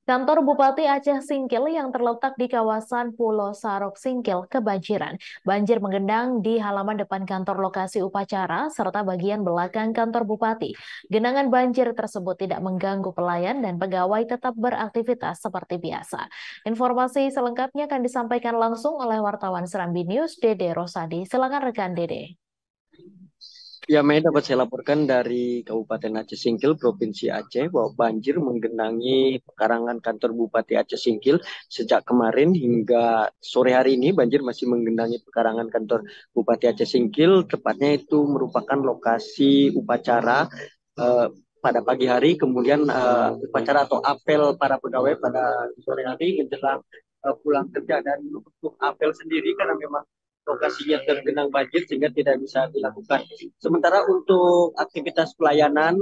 Kantor Bupati Aceh Singkil yang terletak di kawasan Pulau Sarok Singkil kebanjiran. Banjir menggenang di halaman depan kantor lokasi upacara serta bagian belakang kantor bupati. Genangan banjir tersebut tidak mengganggu pelayan dan pegawai tetap beraktivitas seperti biasa. Informasi selengkapnya akan disampaikan langsung oleh wartawan Serambi News, Dede Rosadi. Silakan rekan Dede. Ya, Mei dapat saya laporkan dari Kabupaten Aceh Singkil, Provinsi Aceh, bahwa banjir menggenangi pekarangan kantor Bupati Aceh Singkil sejak kemarin hingga sore hari ini. Banjir masih menggenangi pekarangan kantor Bupati Aceh Singkil, tepatnya itu merupakan lokasi upacara eh, pada pagi hari, kemudian upacara atau apel para pegawai pada sore hari menjelang pulang kerja. Dan untuk apel sendiri karena memang lokasinya tergenang banjir sehingga tidak bisa dilakukan. Sementara untuk aktivitas pelayanan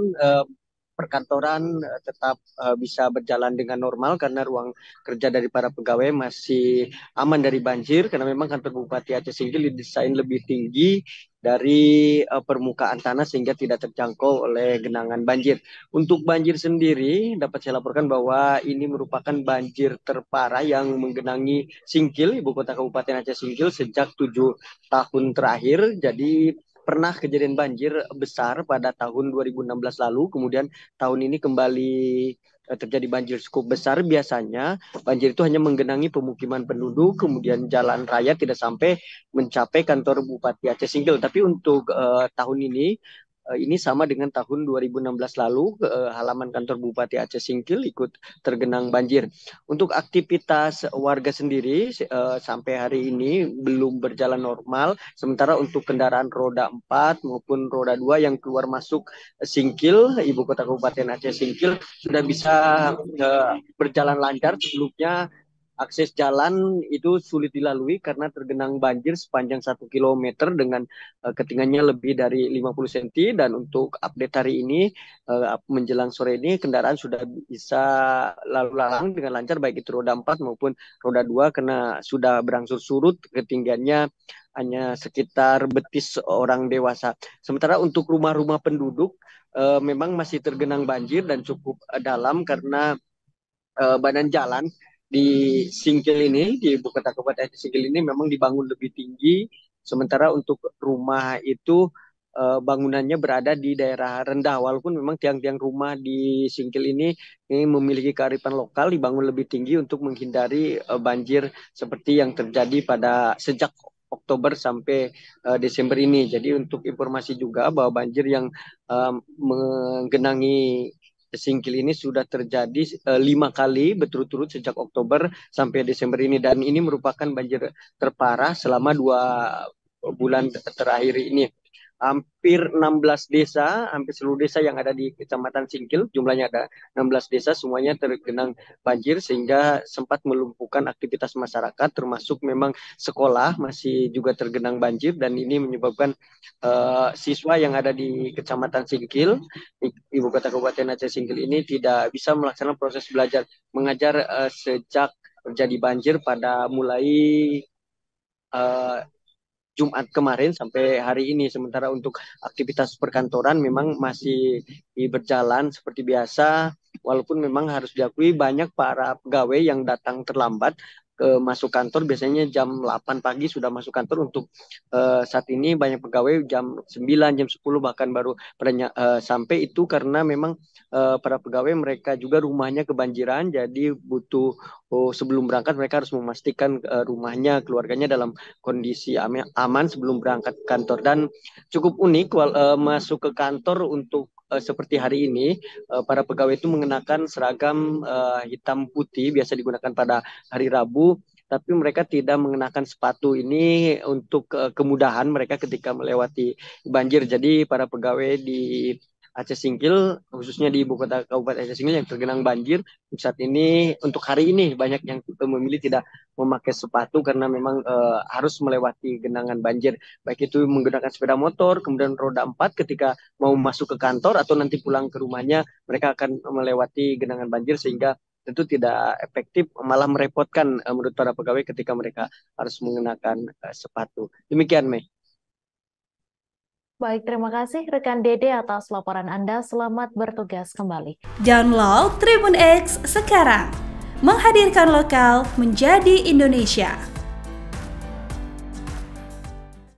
perkantoran tetap bisa berjalan dengan normal karena ruang kerja dari para pegawai masih aman dari banjir karena memang kantor Bupati Aceh Singkil didesain lebih tinggi dari permukaan tanah sehingga tidak terjangkau oleh genangan banjir. Untuk banjir sendiri dapat saya laporkan bahwa ini merupakan banjir terparah yang menggenangi Singkil, ibu kota Kabupaten Aceh Singkil sejak 7 tahun terakhir. Jadi pernah kejadian banjir besar pada tahun 2016 lalu, kemudian tahun ini kembali terjadi banjir cukup besar. Biasanya banjir itu hanya menggenangi pemukiman penduduk, kemudian jalan raya tidak sampai mencapai kantor Bupati Aceh Singkil. Tapi untuk tahun ini sama dengan tahun 2016 lalu, halaman kantor Bupati Aceh Singkil ikut tergenang banjir. Untuk aktivitas warga sendiri sampai hari ini belum berjalan normal, sementara untuk kendaraan roda 4 maupun roda 2 yang keluar masuk Singkil, ibu kota Kabupaten Aceh Singkil, sudah bisa berjalan lancar. Sebelumnya akses jalan itu sulit dilalui karena tergenang banjir sepanjang 1 kilometer dengan ketinggiannya lebih dari 50 cm. Dan untuk update hari ini, menjelang sore ini kendaraan sudah bisa lalu lalang dengan lancar baik itu roda 4 maupun roda 2 karena sudah berangsur surut, ketinggiannya hanya sekitar betis orang dewasa. Sementara untuk rumah-rumah penduduk memang masih tergenang banjir dan cukup dalam karena badan jalan di Singkil ini, di ibu kota Kabupaten Singkil ini memang dibangun lebih tinggi, sementara untuk rumah itu bangunannya berada di daerah rendah, walaupun memang tiang-tiang rumah di Singkil ini memiliki kearifan lokal, dibangun lebih tinggi untuk menghindari banjir seperti yang terjadi pada sejak Oktober sampai Desember ini. Jadi untuk informasi juga bahwa banjir yang menggenangi Singkil ini sudah terjadi 5 kali berturut-turut sejak Oktober sampai Desember ini, dan ini merupakan banjir terparah selama 2 bulan terakhir ini. Hampir 16 desa, hampir seluruh desa yang ada di Kecamatan Singkil, jumlahnya ada 16 desa, semuanya tergenang banjir sehingga sempat melumpuhkan aktivitas masyarakat, termasuk memang sekolah masih juga tergenang banjir, dan ini menyebabkan siswa yang ada di Kecamatan Singkil, ibu kota Kabupaten Aceh Singkil ini tidak bisa melaksanakan proses belajar mengajar sejak terjadi banjir pada mulai uh, Jumat kemarin sampai hari ini. Sementara untuk aktivitas perkantoran memang masih berjalan seperti biasa, walaupun memang harus diakui banyak para pegawai yang datang terlambat masuk kantor, biasanya jam 8 pagi sudah masuk kantor. Untuk saat ini banyak pegawai jam 9, jam 10 bahkan baru sampai. Itu karena memang para pegawai mereka juga rumahnya kebanjiran, jadi butuh sebelum berangkat mereka harus memastikan rumahnya, keluarganya dalam kondisi aman sebelum berangkat ke kantor. Dan cukup unik masuk ke kantor untuk seperti hari ini, para pegawai itu mengenakan seragam hitam putih biasa digunakan pada hari Rabu, tapi mereka tidak mengenakan sepatu. Ini untuk kemudahan mereka ketika melewati banjir. Jadi para pegawai di Aceh Singkil, khususnya di ibu kota Kabupaten Aceh Singkil yang tergenang banjir, saat ini untuk hari ini banyak yang memilih tidak memakai sepatu karena memang harus melewati genangan banjir, baik itu menggunakan sepeda motor, kemudian roda 4 ketika mau masuk ke kantor atau nanti pulang ke rumahnya, mereka akan melewati genangan banjir sehingga tentu tidak efektif, malah merepotkan menurut para pegawai ketika mereka harus mengenakan sepatu. Demikian, Mei. Baik, terima kasih rekan Dede atas laporan Anda. Selamat bertugas kembali. Download Tribun X sekarang menghadirkan lokal menjadi Indonesia.